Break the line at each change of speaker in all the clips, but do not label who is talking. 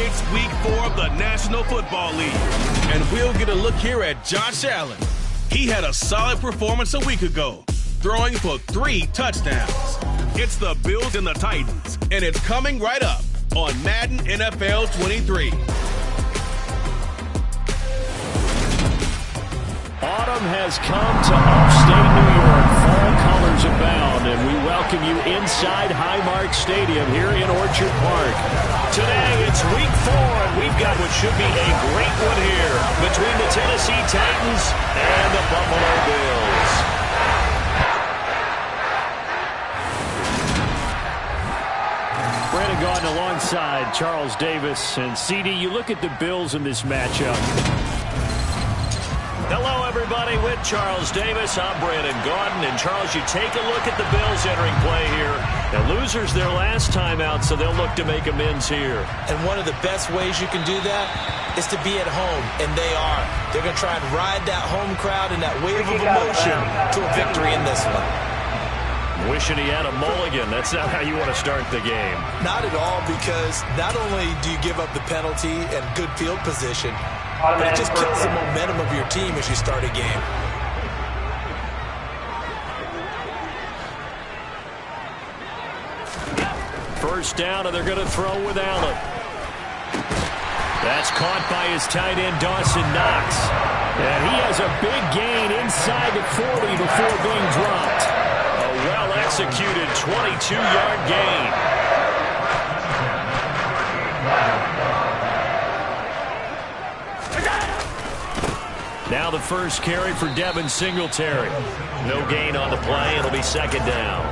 It's week 4 of the National Football League, and we'll get a look here at Josh Allen. He had a solid performance a week ago, throwing for 3 touchdowns. It's the Bills and the Titans, and it's coming right up on Madden NFL 23.
Autumn has come to upstate New York. Fall colors abound, and we welcome you inside Highmark Stadium here in Orchard Park. Today, it's week 4, and we've got what should be a great one here between the Tennessee Titans and the Buffalo Bills. Brandon Gaudin alongside Charles Davis. And CD, you look at the Bills in this matchup. Hello, everybody, with Charles Davis. I'm Brandon Gaudin. And, Charles, you take a look at the Bills entering play here. Now, losers their last time out, so they'll look to make amends here.
And one of the best ways you can do that is to be at home, and they are. They're going to try and ride that home crowd and that wave of emotion to a victory in this one.
Wishing he had a mulligan. That's not how you want to start the game.
Not at all, because not only do you give up the penalty and good field position, but it just kills the momentum of your team as you start a game.
First down, and they're going to throw with Allen. That's caught by his tight end, Dawson Knox. And he has a big gain inside the 40 before being dropped. A well-executed 22-yard gain. Now the first carry for Devin Singletary. No gain on the play. It'll be second down.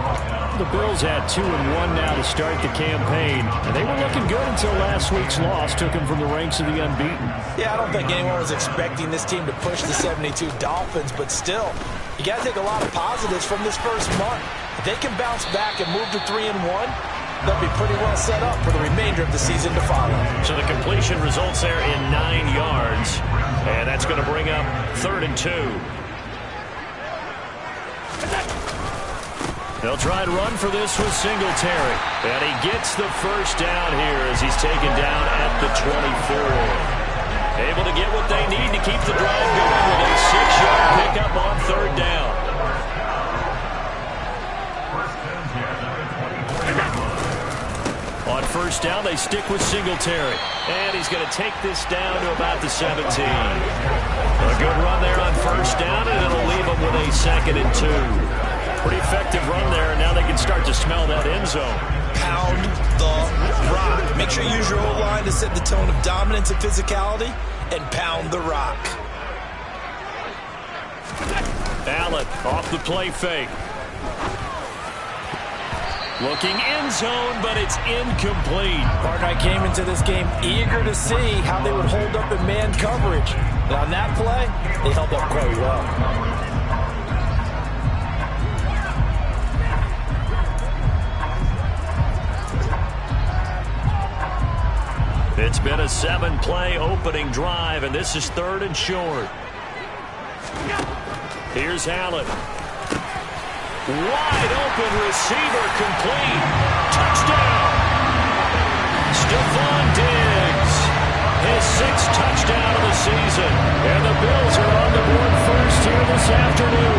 The Bills had 2-1 now to start the campaign, and they were looking good until last week's loss took them from the ranks of the unbeaten.
Yeah, I don't think anyone was expecting this team to push the 72 Dolphins, but still, you got to take a lot of positives from this first month. If they can bounce back and move to 3-1, they'll be pretty well set up for the remainder of the season to follow.
So the completion results there in 9 yards, and that's going to bring up 3rd and 2. They'll try and run for this with Singletary. And he gets the first down here as he's taken down at the 24. Able to get what they need to keep the drive going with a 6-yard pickup on 3rd down. On first down, they stick with Singletary. And he's going to take this down to about the 17. A good run there on first down, and it'll leave them with a 2nd and 2. Pretty effective run there, and now they can start to smell that end zone.
Pound the rock. Make sure you use your O-line to set the tone of dominance and physicality, and pound the rock.
Allen off the play fake. Looking end zone, but it's incomplete.
Partner, I came into this game eager to see how they would hold up in man coverage. And on that play, they held up quite well.
It's been a 7-play opening drive, and this is 3rd and short. Here's Allen. Wide open receiver, complete. Touchdown! Stephon Diggs, his 6th touchdown of the season. And the Bills are on the board first here this afternoon.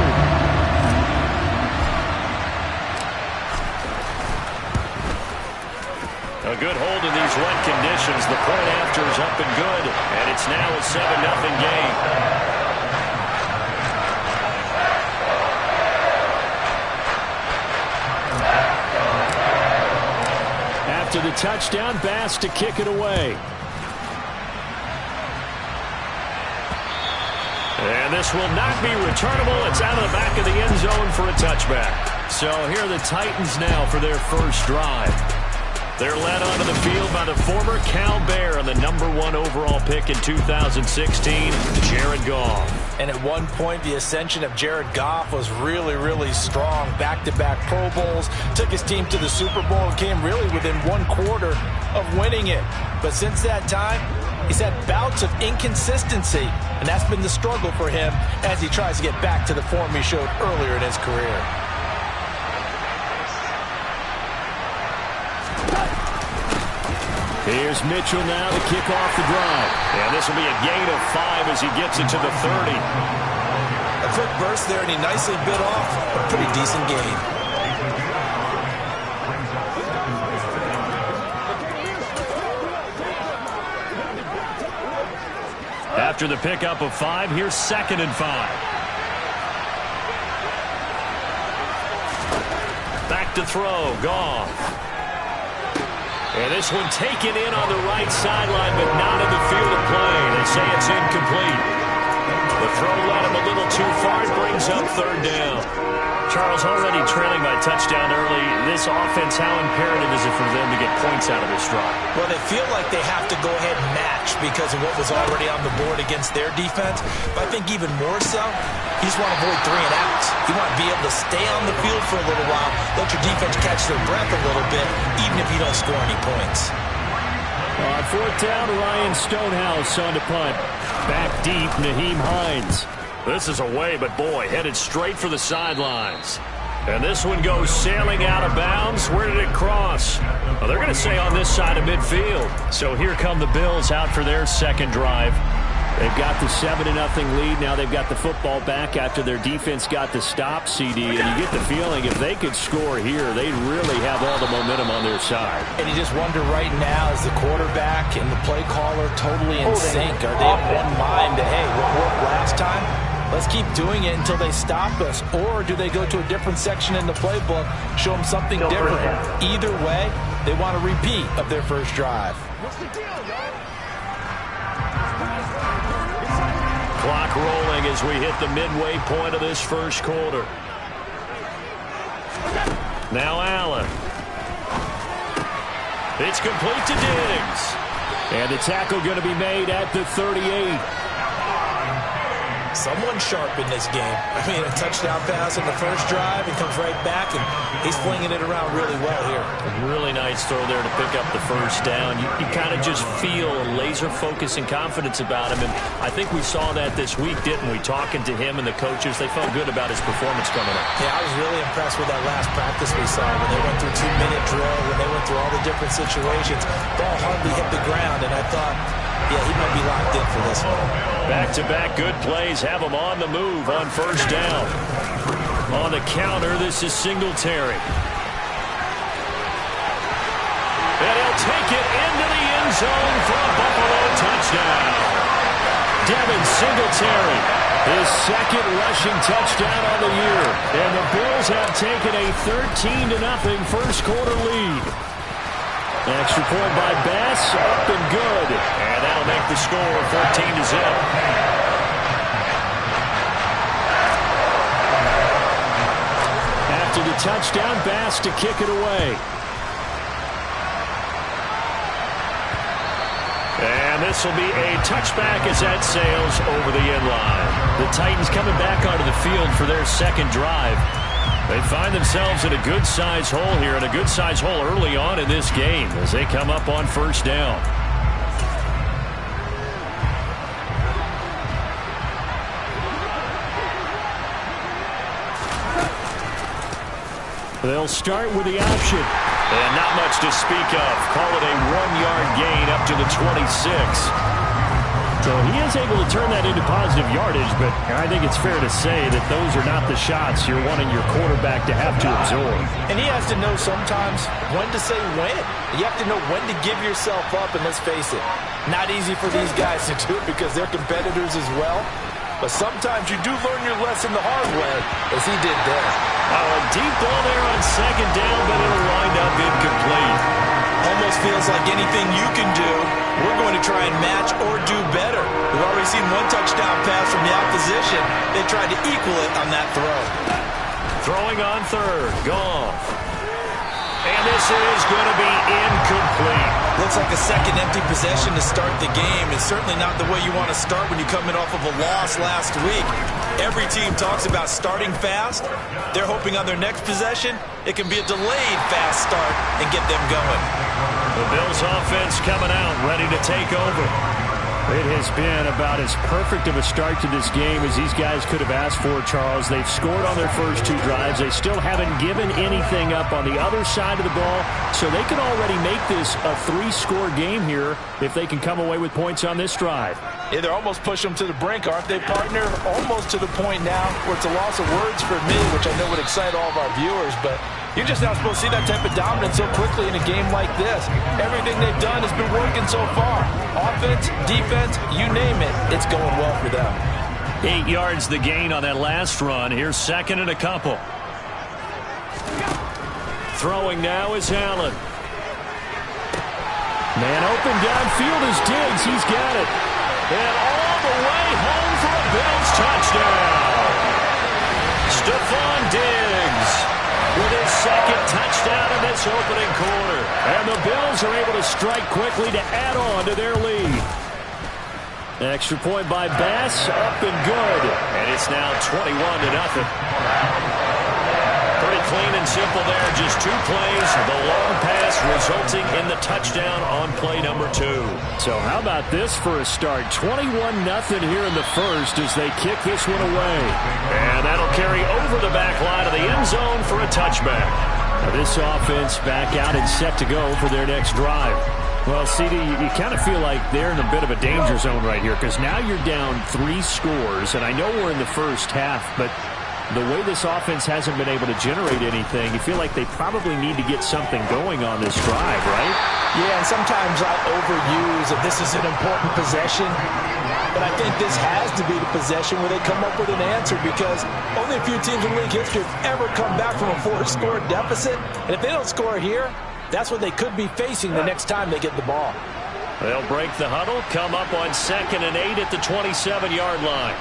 A good hold in these wet conditions. The point after is up and good, and it's now a 7-0 game. After the touchdown, Bass to kick it away. And this will not be returnable. It's out of the back of the end zone for a touchback. So here are the Titans now for their first drive. They're led onto the field by the former Cal Bear and the #1 overall pick in 2016, Jared Goff.
And at one point, the ascension of Jared Goff was really, really strong. Back-to-back Pro Bowls, took his team to the Super Bowl and came really within 1/4 of winning it. But since that time, he's had bouts of inconsistency, and that's been the struggle for him as he tries to get back to the form he showed earlier in his career.
Here's Mitchell now to kick off the drive. And this will be a gain of 5 as he gets it to the 30.
A quick burst there, and he nicely bit off a pretty decent gain.
After the pickup of 5, here's 2nd and 5. Back to throw, Goff. And this one taken in on the right sideline, but not in the field of play. They say it's incomplete. The throw led him a little too far. It brings up 3rd down. Charles, already trailing by touchdown early. This offense, how imperative is it for them to get points out of this drive?
Well, they feel like they have to go ahead and match because of what was already on the board against their defense. But I think even more so, you just want to avoid 3 and outs. You want to be able to stay on the field for a little while, let your defense catch their breath a little bit, even if you don't score any points.
On 4th down, Ryan Stonehouse on to punt. Back deep, Nyheim Hines. This is away, but boy, headed straight for the sidelines. And this one goes sailing out of bounds. Where did it cross? Well, they're going to say on this side of midfield. So here come the Bills out for their 2nd drive. They've got the 7-0 lead. Now they've got the football back after their defense got the stop, CD. And you get the feeling if they could score here, they'd really have all the momentum on their side.
And you just wonder right now, is the quarterback and the play caller totally in sync? Are they of one mind that, hey, what worked last time? Let's keep doing it until they stop us. Or do they go to a different section in the playbook, show them something different? Either way, they want a repeat of their first drive.
Clock rolling as we hit the midway point of this first quarter. Now Allen. It's complete to Diggs. And the tackle going to be made at the 38.
Someone sharp in this game. I mean, a touchdown pass in the first drive and comes right back, and he's flinging it around really well here.
A really nice throw there to pick up the first down. You kind of just feel a laser focus and confidence about him, and I think we saw that this week, didn't we? Talking to him and the coaches, they felt good about his performance coming up.
Yeah, I was really impressed with that last practice we saw when they went through 2-minute drill, when they went through all the different situations. Ball hardly hit the ground, and I thought, yeah, he might be locked in for this one.
Back-to-back good plays have him on the move on first down. On the counter, this is Singletary. And he'll take it into the end zone for a Buffalo touchdown. Devin Singletary, his 2nd rushing touchdown on the year. And the Bills have taken a 13-0 first quarter lead. Extra point by Bass, up and good. And that'll make the score 14-0. After the touchdown, Bass to kick it away. And this will be a touchback as that sails over the end line. The Titans coming back onto the field for their 2nd drive. They find themselves in a good-sized hole here, and a good-sized hole early on in this game as they come up on first down. They'll start with the option. And not much to speak of. Call it a 1-yard gain up to the 26. So he is able to turn that into positive yardage, but I think it's fair to say that those are not the shots you're wanting your quarterback to have to absorb.
And he has to know sometimes when to say when. You have to know when to give yourself up, and let's face it, not easy for these guys to do because they're competitors as well. But sometimes you do learn your lesson the hard way, as he did there.
A deep ball there on 2nd down, but it'll wind up incomplete.
Almost feels like anything you can do, we're going to try and match or do better. We've already seen one touchdown pass from the opposition. They tried to equal it on that throw.
Throwing on 3rd, Goff. And this is going to be incomplete.
Looks like a 2nd empty possession to start the game. It's certainly not the way you want to start when you're coming off of a loss last week. Every team talks about starting fast. They're hoping on their next possession, it can be a delayed fast start and get them going.
The Bills offense coming out, ready to take over. It has been about as perfect of a start to this game as these guys could have asked for, Charles. They've scored on their first 2 drives. They still haven't given anything up on the other side of the ball, so they can already make this a 3-score game here if they can come away with points on this drive.
Yeah, they're almost pushing them to the brink, aren't they, partner? Almost to the point now where it's a loss of words for me, which I know would excite all of our viewers, but you're just not supposed to see that type of dominance so quickly in a game like this. Everything they've done has been working so far. Offense, defense, you name it, it's going well for them.
8 yards the gain on that last run. Here's second and a couple. Throwing now is Allen. Man open downfield is Diggs. He's got it. And all the way home for a Bills touchdown. Stephon Diggs with his second touchdown in this opening quarter. And the Bills are able to strike quickly to add on to their lead. Extra point by Bass, up and good. And it's now 21-0. Pretty clean and simple there. Just 2 plays. The long pass resulting in the touchdown on play number 2. So how about this for a start? 21-0 here in the first as they kick this one away. And that'll carry over the back line of the end zone for a touchback. Now this offense back out and set to go for their next drive. Well, CD, you kind of feel like they're in a bit of a danger zone right here because now you're down 3 scores, and I know we're in the first half, but the way this offense hasn't been able to generate anything, you feel like they probably need to get something going on this drive, right?
Yeah, and sometimes I overuse that this is an important possession, but I think this has to be the possession where they come up with an answer because only a few teams in league history have ever come back from a 4-score deficit, and if they don't score here, that's what they could be facing the next time they get the ball.
They'll break the huddle, come up on 2nd and 8 at the 27-yard line.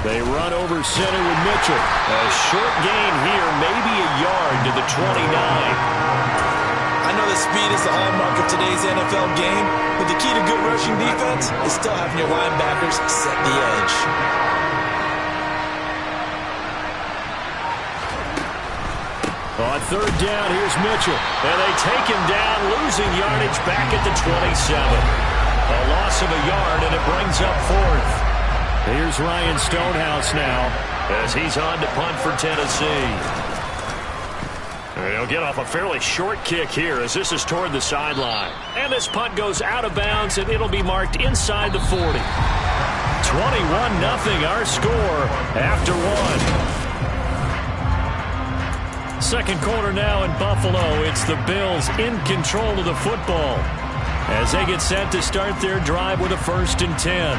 They run over center with Mitchell. A short gain here, maybe a yard to the 29.
I know that speed is the hallmark of today's NFL game, but the key to good rushing defense is still having your linebackers set the edge.
On 3rd down, here's Mitchell. And they take him down, losing yardage back at the 27. A loss of a yard, and it brings up 4th. Here's Ryan Stonehouse now as he's on to punt for Tennessee. He'll get off a fairly short kick here as this is toward the sideline. And this punt goes out of bounds, and it'll be marked inside the 40. 21-0 our score after 1. Second quarter now in Buffalo. It's the Bills in control of the football as they get set to start their drive with a 1st and 10.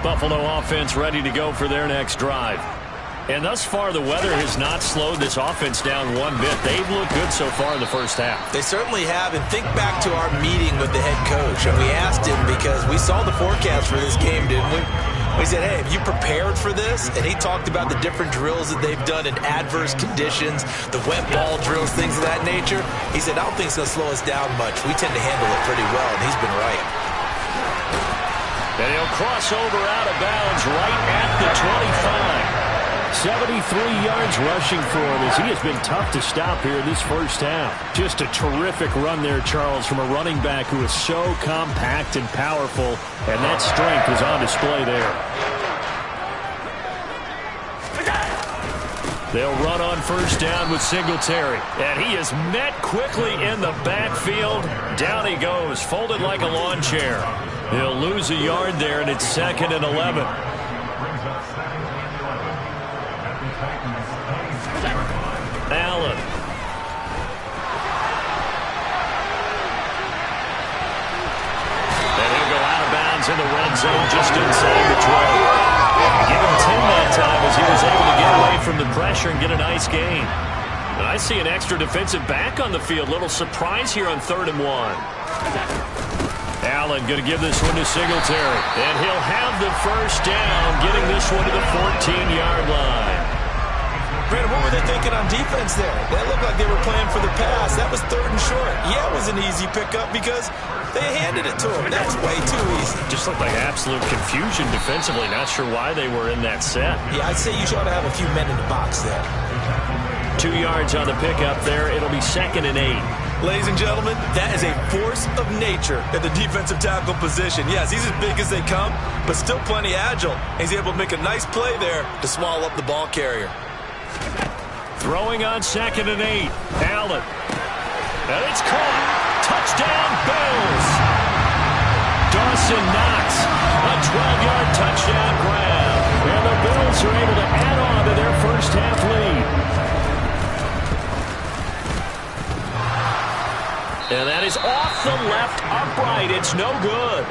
Buffalo offense ready to go for their next drive. And thus far, the weather has not slowed this offense down one bit. They've looked good so far in the first half.
They certainly have. And think back to our meeting with the head coach. And we asked him because we saw the forecast for this game, didn't we? We said, hey, have you prepared for this? And he talked about the different drills that they've done in adverse conditions, the wet ball drills, things of that nature. He said, I don't think it's going to slow us down much. We tend to handle it pretty well, and he's been right.
And he'll cross over out of bounds right at the 25. 73 yards rushing for him as he has been tough to stop here this first half. Just a terrific run there, Charles, from a running back who is so compact and powerful, and that strength was on display there. They'll run on 1st down with Singletary, and he is met quickly in the backfield. Down he goes, folded like a lawn chair. He'll lose a yard there, and it's 2nd and 11. Allen. And he'll go out of bounds in the red zone just inside the 12. Give him 10 that time as he was able to get away from the pressure and get a nice gain. And I see an extra defensive back on the field. Little surprise here on 3rd and 1. Allen going to give this one to Singletary. And he'll have the 1st down, getting this one to the 14-yard line.
Brandon, what were they thinking on defense there? That looked like they were playing for the pass. That was 3rd and short. Yeah, it was an easy pickup because they handed it to him. That's way too easy.
Just looked like absolute confusion defensively. Not sure why they were in that set.
Yeah, I'd say you ought to have a few men in the box there.
2 yards on the pickup there. It'll be 2nd and 8.
Ladies and gentlemen, that is a force of nature at the defensive tackle position. Yes, he's as big as they come, but still plenty agile. He's able to make a nice play there to swallow up the ball carrier.
Throwing on 2nd and 8. Allen. And it's caught. Touchdown, Bills. Dawson Knox. A 12-yard touchdown grab. And the Bills are able to add on to their first half lead. And that is off the left upright. It's no good.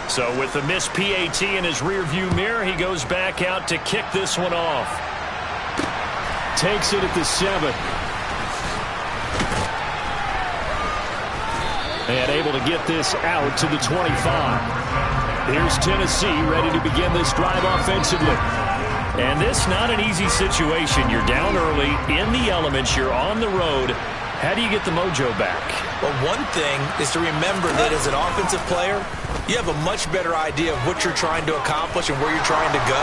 So with the missed PAT in his rearview mirror, he goes back out to kick this one off. Takes it at the 7. And able to get this out to the 25. Here's Tennessee ready to begin this drive offensively. And this not an easy situation. You're down early, in the elements, you're on the road. How do you get the mojo back?
Well, one thing is to remember that as an offensive player, you have a much better idea of what you're trying to accomplish and where you're trying to go.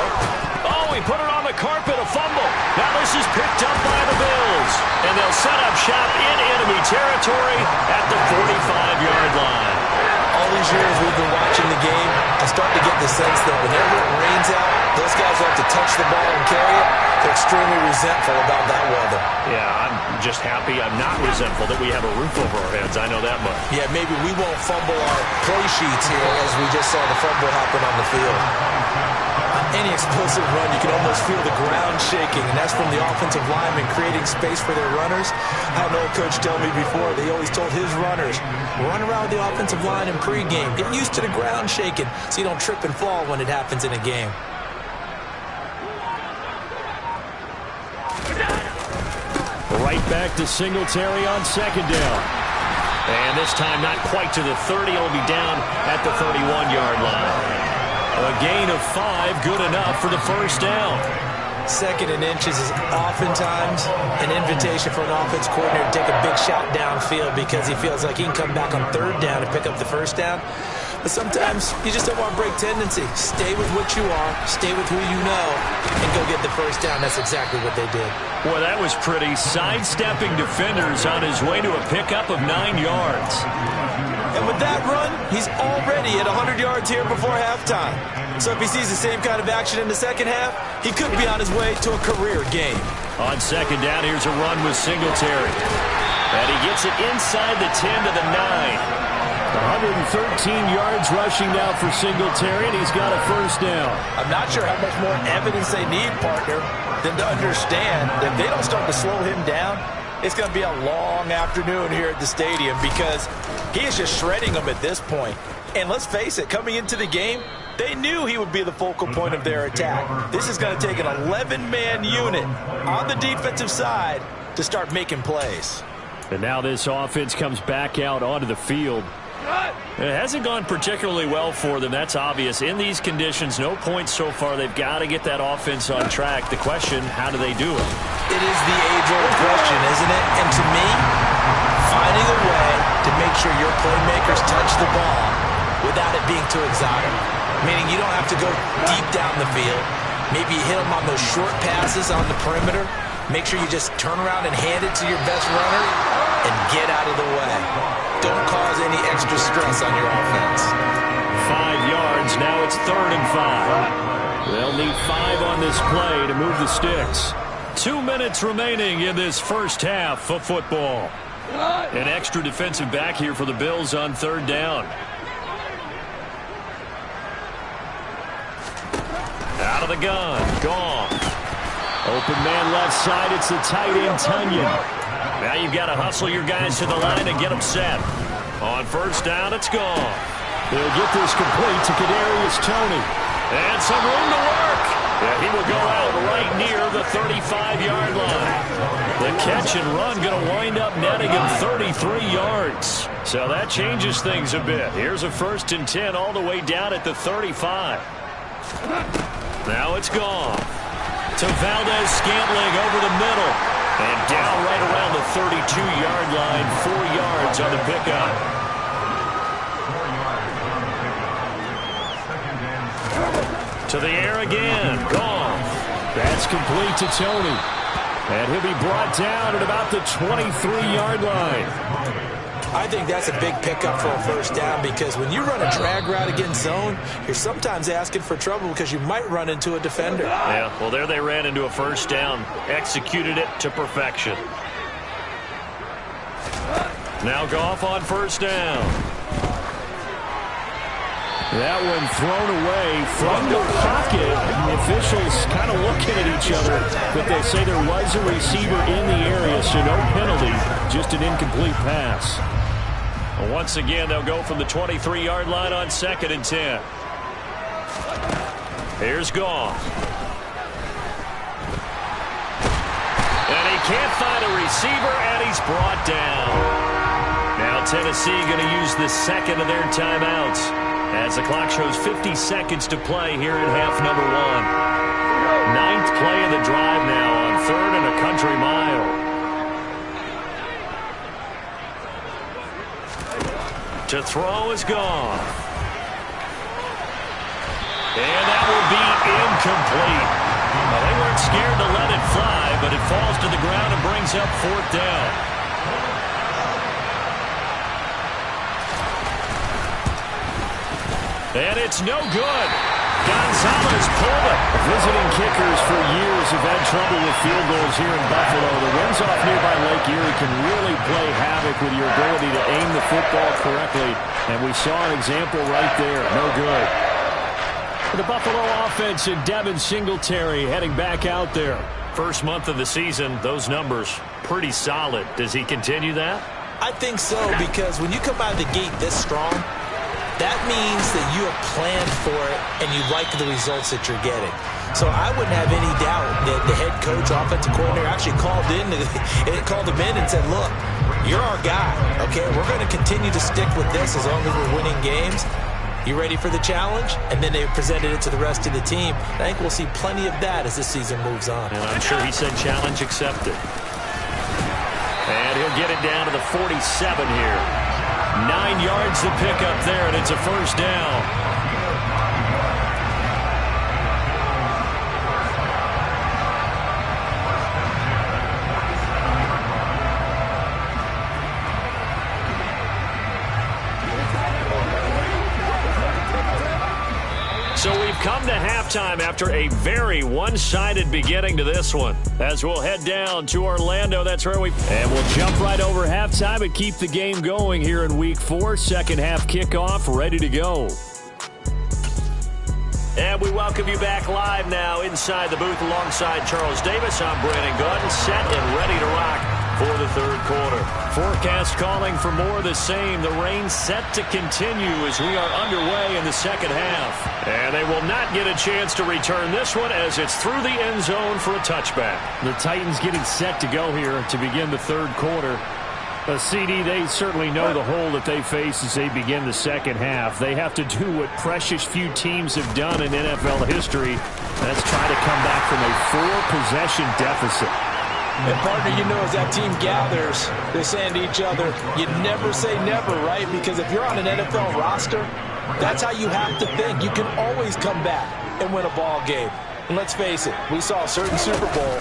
Oh, he put it on the carpet, a fumble. Now this is picked up by the Bills. And they'll set up shop in enemy territory at the 45-yard line.
All these years we've been watching the game, I start to get the sense that whenever it rains out, those guys will have to touch the ball and carry it. They're extremely resentful about that weather.
Yeah, I'm just happy I'm not resentful that we have a roof over our heads. I know that much.
Yeah, maybe we won't fumble our play sheets here as we just saw the fumble happen on the field. On any explosive run, you can almost feel the ground shaking, and that's from the offensive linemen creating space for their runners. I had an old coach tell me before, they always told his runners, run around the offensive line in pregame. Get used to the ground shaking so you don't trip and fall when it happens in a game.
Right back to Singletary on 2nd down. And this time not quite to the 30. It'll be down at the 31-yard line. A gain of 5, good enough for the first down.
2nd and inches is oftentimes an invitation for an offense coordinator to take a big shot downfield because he feels like he can come back on 3rd down and pick up the first down. But sometimes you just don't want to break tendency. Stay with what you are, stay with who you know, and go get the first down. That's exactly what they did.
Boy, that was pretty. Sidestepping defenders on his way to a pickup of 9 yards.
And with that run, he's already at 100 yards here before halftime. So if he sees the same kind of action in the second half, he could be on his way to a career game.
On 2nd down, here's a run with Singletary. And he gets it inside the 10 to the 9. 113 yards rushing now for Singletary, and he's got a first down.
I'm not sure how much more evidence they need, partner, than to understand that if they don't start to slow him down, it's going to be a long afternoon here at the stadium because he is just shredding them at this point. And let's face it, coming into the game, they knew he would be the focal point of their attack. This is going to take an 11-man unit on the defensive side to start making plays.
And now this offense comes back out onto the field. It hasn't gone particularly well for them. That's obvious. In these conditions, no points so far. They've got to get that offense on track. The question, how do they do it?
It is the age-old question, isn't it? And to me, finding a way to make sure your playmakers touch the ball without it being too exotic. Meaning you don't have to go deep down the field. Maybe you hit them on those short passes on the perimeter. Make sure you just turn around and hand it to your best runner and get out of the way. Don't cause any extra stress on your offense.
5 yards. Now it's 3rd and 5. They'll need 5 on this play to move the sticks. 2 minutes remaining in this first half of football. An extra defensive back here for the Bills on 3rd down. Out of the gun. Gone. Open man left side. It's the tight end, Tunyon. Now you've got to hustle your guys to the line and get them set. On 1st down, it's gone. They'll get this complete to Kadarius Toney. And some room to work. Yeah, he will go out right near the 35-yard line. The catch and run going to wind up netting him 33 yards. So that changes things a bit. Here's a 1st and 10 all the way down at the 35. Now it's gone. To Valdez-Scantling over the middle. And down right around the 32-yard line, 4 yards on the pickup. To the air again. Goff. That's complete to Tony. And he'll be brought down at about the 23-yard line.
I think that's a big pickup for a first down because when you run a drag route against zone, you're sometimes asking for trouble because you might run into a defender.
Yeah, well, there they ran into a first down. Executed it to perfection. Now Goff on first down. That one thrown away from the pocket. The officials kind of looking at each other, but they say there was a receiver in the area, so no penalty, just an incomplete pass. Well, once again, they'll go from the 23-yard line on 2nd and 10. Here's Goff. And he can't find a receiver, and he's brought down. Now Tennessee going to use the second of their timeouts as the clock shows 50 seconds to play here in half number 1. 9th play of the drive now on 3rd and a country mile. To throw is Goff. And that will be incomplete. Well, they weren't scared to let it fly, but it falls to the ground and brings up 4th down. And it's no good. Gonzalez pulled it. Visiting kickers for years have had trouble with field goals here in Buffalo. The winds off nearby Lake Erie can really play havoc with your ability to aim the football correctly. And we saw an example right there. No good. The Buffalo offense and Devin Singletary heading back out there. First month of the season, those numbers pretty solid. Does he continue that?
I think so, because when you come out of the gate this strong, that means that you have planned for it and you like the results that you're getting. So I wouldn't have any doubt that the head coach, offensive coordinator actually called him in and said, look, you're our guy, okay? We're going to continue to stick with this as long as we're winning games. You ready for the challenge? And then they presented it to the rest of the team. I think we'll see plenty of that as the season moves on.
And I'm sure he said challenge accepted. And he'll get it down to the 47 here. 9 yards to pick up there, and it's a first down. So we've come to halftime after a very one-sided beginning to this one. As we'll head down to Orlando, that's where and we'll jump right over halftime and keep the game going here in Week 4. Second half kickoff, ready to go. And we welcome you back live now inside the booth alongside Charles Davis. I'm Brandon Gunn, set and ready to rock for the third quarter. Forecast calling for more of the same. The rain set to continue as we are underway in the second half. And they will not get a chance to return this one as it's through the end zone for a touchback. The Titans getting set to go here to begin the third quarter. CD, they certainly know the hole that they face as they begin the second half. They have to do what precious few teams have done in NFL history. That's try to come back from a 4-possession deficit.
And partner, you know, as that team gathers, they're saying to each other, you never say never, right? Because if you're on an NFL roster, that's how you have to think. You can always come back and win a ball game. And let's face it, we saw a certain Super Bowl,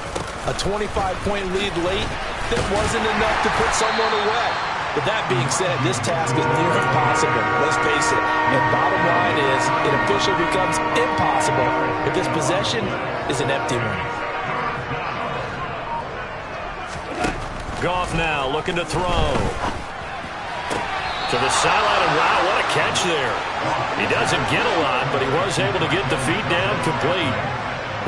a 25-point lead late, that wasn't enough to put someone away. But that being said, this task is near impossible. Let's face it. And bottom line is, it officially becomes impossible if this possession is an empty one.
Goff now looking to throw. To the sideline, and wow, what a catch there. He doesn't get a lot, but he was able to get the feet down complete.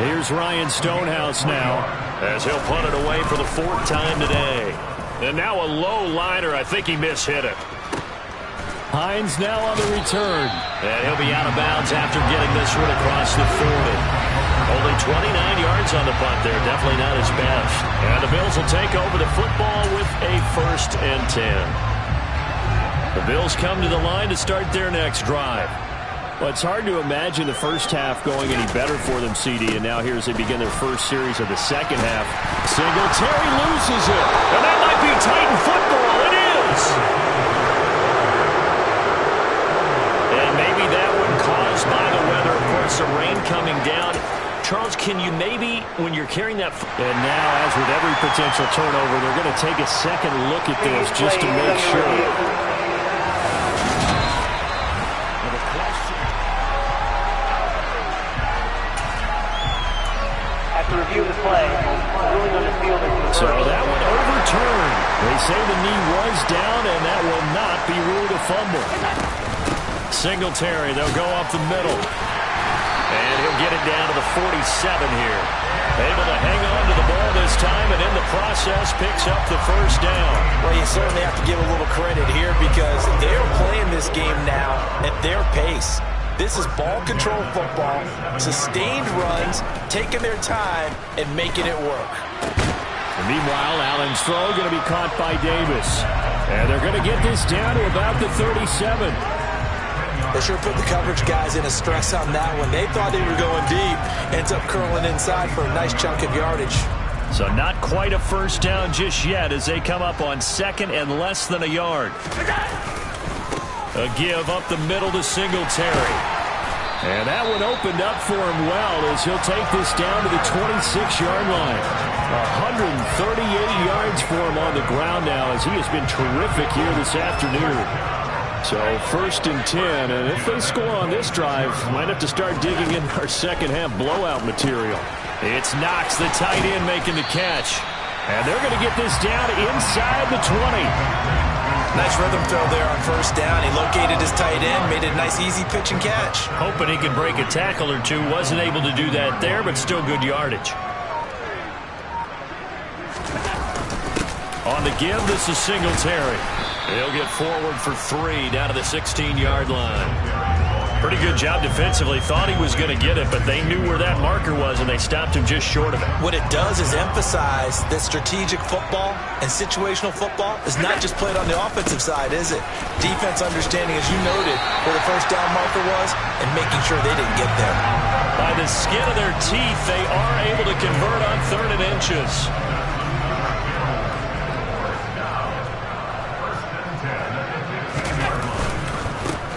Here's Ryan Stonehouse now as he'll punt it away for the 4th time today. And now a low liner. I think he mishit it. Hines now on the return. And he'll be out of bounds after getting this one across the 40. Only 29 yards on the punt there. Definitely not his best. And the Bills will take over the football with a 1st and 10. The Bills come to the line to start their next drive. Well, it's hard to imagine the first half going any better for them, CD. And now here as they begin their first series of the second half. Singletary loses it. And that might be Titan football. It is. And maybe that one caused by the weather. Of course, some rain coming down. Charles, can you maybe, when you're carrying that... And now, as with every potential turnover, they're going to take a second look at this just to make sure.
After review of the play, ruling on the field.
So that one overturned. They say the knee was down, and that will not be ruled a fumble. Singletary, they'll go up the middle. And he'll get it down to the 47 here. Able to hang on to the ball this time, and in the process picks up the first down.
Well, you certainly have to give a little credit here because they're playing this game now at their pace. This is ball control football, sustained runs, taking their time, and making it work.
And meanwhile, Allen's throw going to be caught by Davis. And they're going to get this down to about the 37.
They sure put the coverage guys in a stress on that one. They thought they were going deep. Ends up curling inside for a nice chunk of yardage.
So not quite a first down just yet as they come up on second and less than a yard. A give up the middle to Singletary. And that one opened up for him well as he'll take this down to the 26-yard line. 138 yards for him on the ground now as he has been terrific here this afternoon. So first and 10, and if they score on this drive, might have to start digging in our second half blowout material. It's Knox, the tight end, making the catch. And they're going to get this down inside the 20.
Nice rhythm throw there on first down. He located his tight end, made it a nice easy pitch and catch.
Hoping he could break a tackle or two. Wasn't able to do that there, but still good yardage. On the give, this is Singletary. He'll get forward for 3 down to the 16-yard line. Pretty good job defensively. Thought he was going to get it, but they knew where that marker was, and they stopped him just short of it.
What it does is emphasize that strategic football and situational football is not just played on the offensive side, is it? Defense understanding, as you noted, where the first down marker was and making sure they didn't get there.
By the skin of their teeth, they are able to convert on 3rd and inches.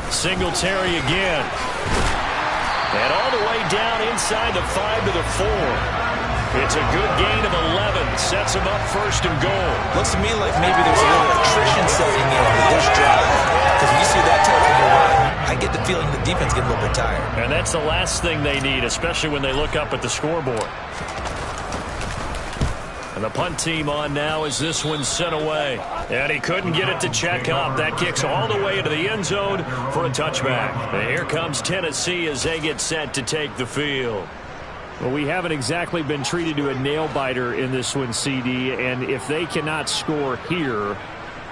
Singletary again. And all the way down inside the 5 to the 4. It's a good gain of 11. Sets him up 1st and goal.
Looks to me like maybe there's a little attrition setting in with this drive. Because when you see that type of a run, I get the feeling the defense gets a little bit tired.
And that's the last thing they need, especially when they look up at the scoreboard. And the punt team on now as this one's sent away. And he couldn't get it to check up. That kicks all the way into the end zone for a touchback. And here comes Tennessee as they get set to take the field. Well, we haven't exactly been treated to a nail-biter in this one, CD. And if they cannot score here,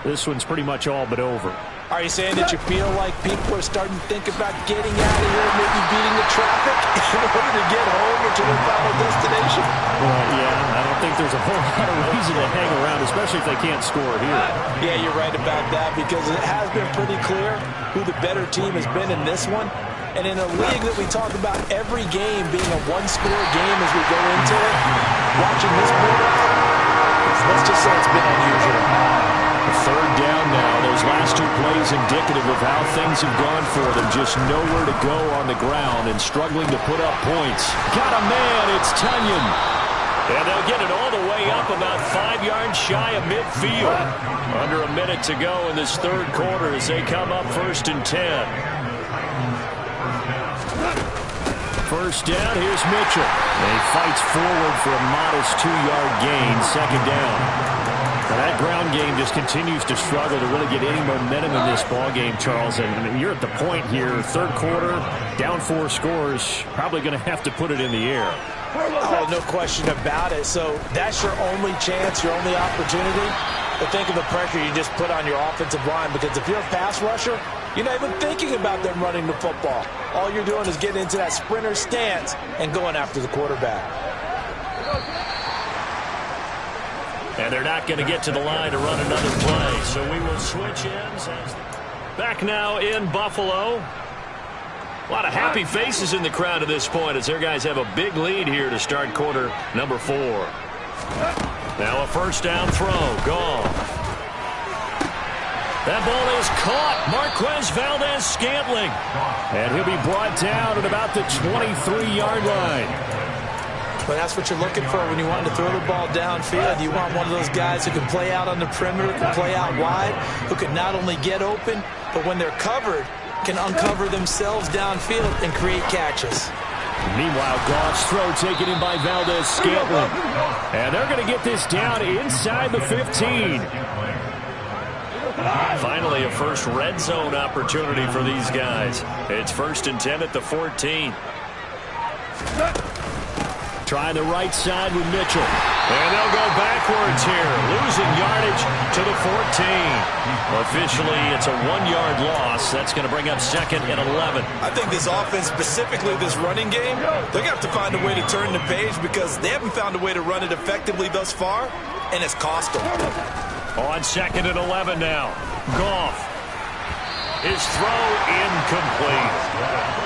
this one's pretty much all but over.
Are you saying that you feel like people are starting to think about getting out of here, maybe beating the traffic in order to get home or to their final destination?
Well, yeah, I don't think there's a whole lot of reason to hang around, especially if they can't score here.
Yeah, you're right about that because it has been pretty clear who the better team has been in this one. And in a league that we talk about every game being a one-score game as we go into it, watching this quarter, let's just say it's been unusual.
3rd down now. Those last 2 plays indicative of how things have gone for them. Just nowhere to go on the ground and struggling to put up points. Got a man. It's Tunyon. And they'll get it all the way up about 5 yards shy of midfield. Under a minute to go in this 3rd quarter as they come up 1st and 10. First down, here's Mitchell. And he fights forward for a modest 2-yard gain, 2nd down. Now that ground game just continues to struggle to really get any momentum in this ball game, Charles. And I mean, you're at the point here, 3rd quarter, down 4 scores, probably going to have to put it in the air.
Oh, no question about it. So that's your only chance, your only opportunity. But think of the pressure you just put on your offensive line, because if you're a pass rusher, you're not even thinking about them running the football. All you're doing is getting into that sprinter stance and going after the quarterback.
And they're not going to get to the line to run another play. So we will switch ends. Back now in Buffalo. A lot of happy faces in the crowd at this point as their guys have a big lead here to start quarter number 4. Now a first down throw. Gone. That ball is caught. Marquez Valdes-Scantling. And he'll be brought down at about the 23-yard line.
But that's what you're looking for when you want to throw the ball downfield. You want one of those guys who can play out on the perimeter, can play out wide, who can not only get open, but when they're covered, can uncover themselves downfield and create catches.
Meanwhile, Goff's throw taken in by Valdes-Scantling. And they're going to get this down inside the 15. Finally, a first red zone opportunity for these guys. It's 1st and 10 at the 14. Trying the right side with Mitchell. And they'll go backwards here, losing yardage to the 14. Officially, it's a 1-yard loss. That's going to bring up 2nd and 11.
I think this offense, specifically this running game, they're going to have to find a way to turn the page because they haven't found a way to run it effectively thus far, and it's cost them.
On 2nd and 11 now. Goff. His throw incomplete.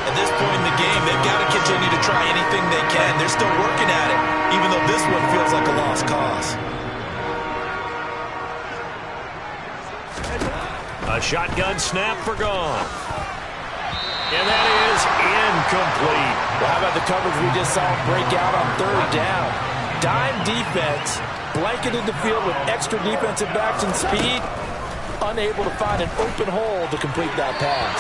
At this point in the game, they've got to continue to try anything they can. They're still working at it, even though this one feels like a lost cause.
A shotgun snap for Goff. And that is incomplete.
Well, how about the coverage we just saw break out on 3rd down? Dime defense, blanketed the field with extra defensive backs and speed, unable to find an open hole to complete that pass.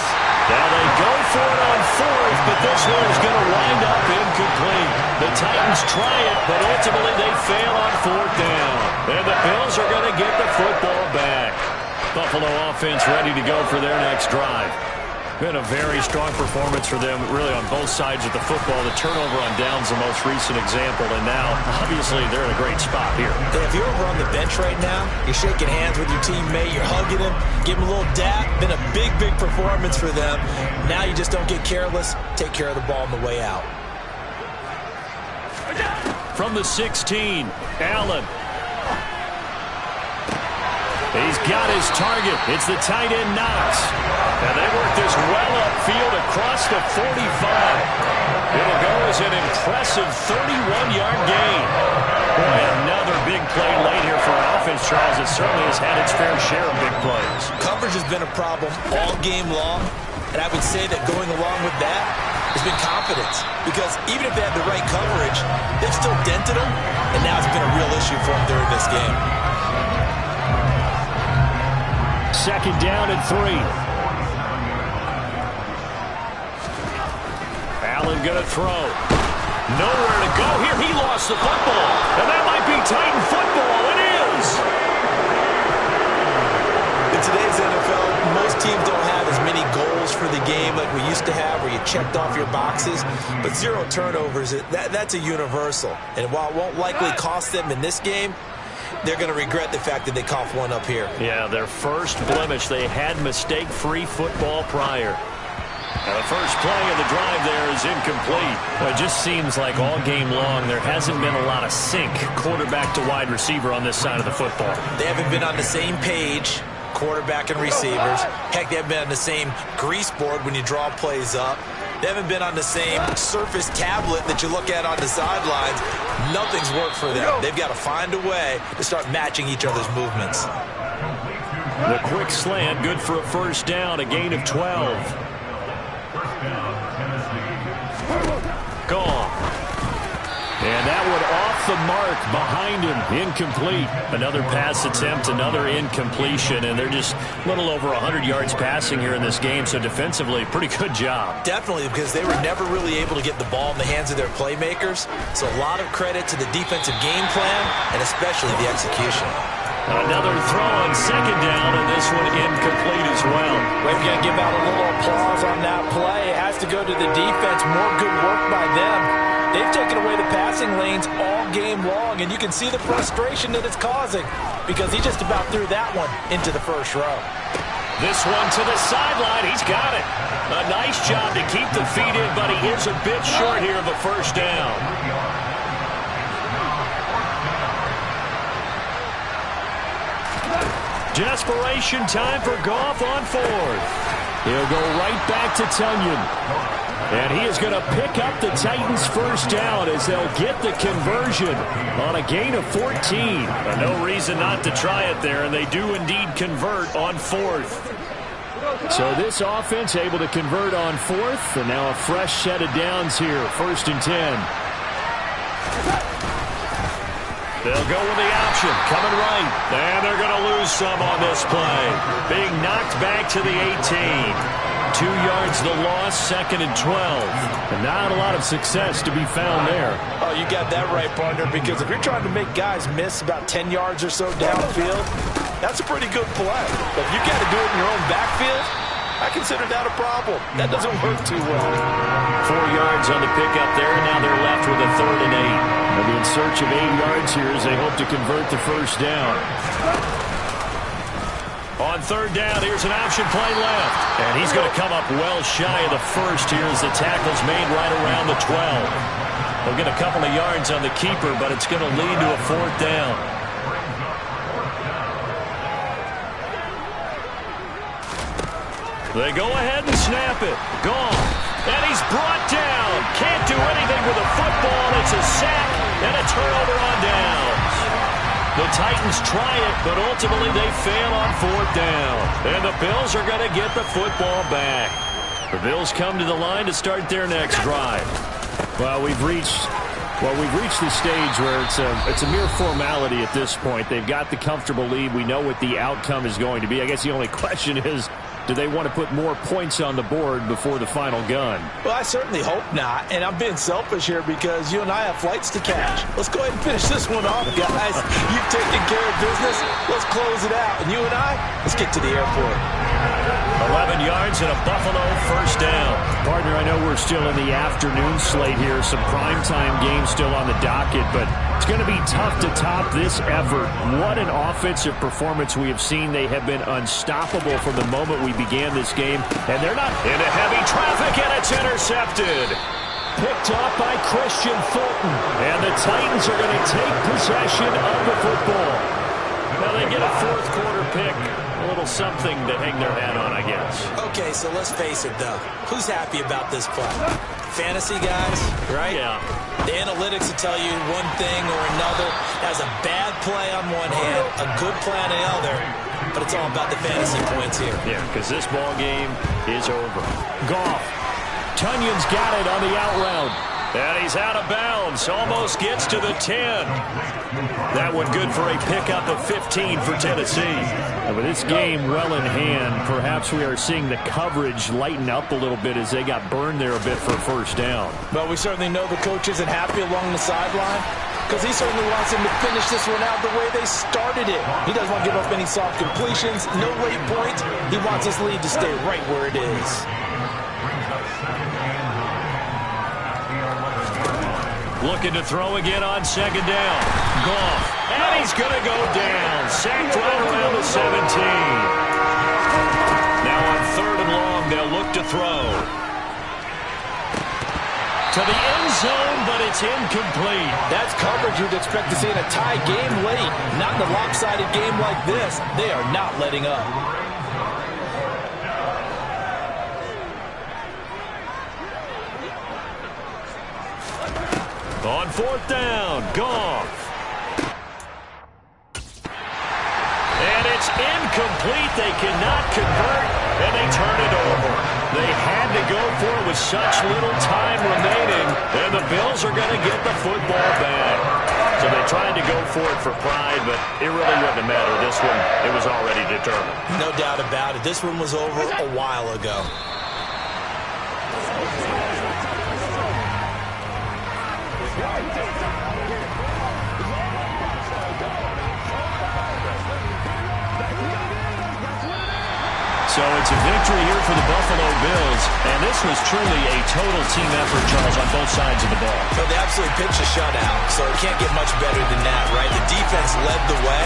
Now they go for it on 4th, but this one is going to wind up incomplete. The Titans try it, but ultimately they fail on 4th down. And the Bills are going to get the football back. Buffalo offense ready to go for their next drive. Been a very strong performance for them, really, on both sides of the football. The turnover on downs the most recent example, and now, obviously, they're in a great spot here.
Hey, if you're over on the bench right now, you're shaking hands with your teammate, you're hugging him, give him a little dap. Been a big, big performance for them. Now you just don't get careless. Take care of the ball on the way out.
From the 16, Allen. He's got his target. It's the tight end, Knox. And they work this well upfield across the 45. It'll go as an impressive 31-yard gain. Boy, another big play late here for an offense, Charles. It certainly has had its fair share of big plays.
Coverage has been a problem all game long, and I would say that going along with that has been confidence. Because even if they had the right coverage, they've still dented them, and now it's been a real issue for them during this game.
2nd down and 3. Allen going to throw. Nowhere to go here. He lost the football. And that might be Titan football. It is.
In today's NFL, most teams don't have as many goals for the game like we used to have where you checked off your boxes. But 0 turnovers, that's a universal. And while it won't likely cost them in this game, they're going to regret the fact that they coughed one up here.
Yeah, their first blemish. They had mistake-free football prior. And the first play of the drive there is incomplete. Well, it just seems like all game long there hasn't been a lot of sync quarterback to wide receiver on this side of the football.
They haven't been on the same page, quarterback and receivers. Heck, they haven't been on the same grease board when you draw plays up. They haven't been on the same Surface tablet that you look at on the sidelines. Nothing's worked for them. They've got to find a way to start matching each other's movements.
The quick slant, good for a first down, a gain of 12. Gone. And that one off the mark behind him. Incomplete. Another pass attempt, another incompletion, and they're just a little over 100 yards passing here in this game, so defensively, pretty good job.
Definitely, because they were never really able to get the ball in the hands of their playmakers, so a lot of credit to the defensive game plan, and especially the execution.
Another throw on 2nd down, and this one incomplete as well.
We've got to give out a little applause on that play. It has to go to the defense. More good work by them. They've taken away the passing lanes all game long, and you can see the frustration that it's causing because he just about threw that one into the first row.
This one to the sideline. He's got it. A nice job to keep the feet in, but he is a bit short here of a first down. Desperation time for Goff on 4th. He'll go right back to Tonyan. And he is going to pick up the Titans' first down as they'll get the conversion on a gain of 14. No reason not to try it there, and they do indeed convert on fourth. So this offense able to convert on fourth, and now a fresh set of downs here, 1st and 10. They'll go with the option, coming right. And they're going to lose some on this play. Being knocked back to the 18. 2 yards the loss, 2nd and 12. And not a lot of success to be found there.
Oh, you got that right, partner, because if you're trying to make guys miss about 10 yards or so downfield, that's a pretty good play. But if you got to do it in your own backfield, I consider that a problem. That doesn't work too well.
4 yards on the pickup there, and now they're left with a 3rd and 8. They'll be in search of 8 yards here as they hope to convert the first down. On 3rd down, here's an option play left. And he's going to come up well shy of the first here as the tackle's made right around the 12. They'll get a couple of yards on the keeper, but it's going to lead to a 4th down. They go ahead and snap it. Gone. And he's brought down. Can't do anything with the football. It's a sack and a turnover on downs. The Titans try it, but ultimately they fail on 4th down. And the Bills are going to get the football back. The Bills come to the line to start their next drive. Well, we've reached the stage where it's a mere formality at this point. They've got the comfortable lead. We know what the outcome is going to be. I guess the only question is, do they want to put more points on the board before the final gun?
Well, I certainly hope not. And I'm being selfish here because you and I have flights to catch. Let's go ahead and finish this one off, guys. You've taken care of business. Let's close it out. And you and I, let's get to the airport.
11 yards and a Buffalo first down. Partner, I know we're still in the afternoon slate here. Some primetime games still on the docket, but it's going to be tough to top this effort. What an offensive performance we have seen. They have been unstoppable from the moment we began this game, and they're not into heavy traffic, and it's intercepted. Picked off by Christian Fulton, and the Titans are going to take possession of the football. Now they get a 4th quarter pick. A little something to hang their hat on, I guess.
Okay, so let's face it, though. Who's happy about this play? Fantasy guys, right?
Yeah.
The analytics will tell you one thing or another. Has a bad play on one hand, a good play on the other, but it's all about the fantasy points here.
Yeah, because this ball game is over. Goff. Tunyon's got it on the out route. And he's out of bounds. Almost gets to the 10. That one good for a pickup of 15 for Tennessee. And with this game well in hand, perhaps we are seeing the coverage lighten up a little bit as they got burned there a bit for a first down.
Well, we certainly know the coach isn't happy along the sideline because he certainly wants them to finish this one out the way they started it. He doesn't want to give up any soft completions, no late points. He wants his lead to stay right where it is.
Looking to throw again on 2nd down. Goff. And he's going to go down. Sacked right around the 17. Now on 3rd and long, they'll look to throw. To the end zone, but it's incomplete.
That's coverage you'd expect to see in a tie game late. Not in a lopsided game like this. They are not letting up.
On 4th down, Goff. And it's incomplete. They cannot convert, and they turn it over. They had to go for it with such little time remaining, and the Bills are going to get the football back. So they tried to go for it for pride, but it really wouldn't have mattered. This one, it was already determined.
No doubt about it. This one was over a while ago.
So it's a victory here for the Buffalo Bills, and this was truly a total team effort, Charles, on both sides of the ball.
So they absolutely pitched a shutout, so it can't get much better than that, right? The defense led the way.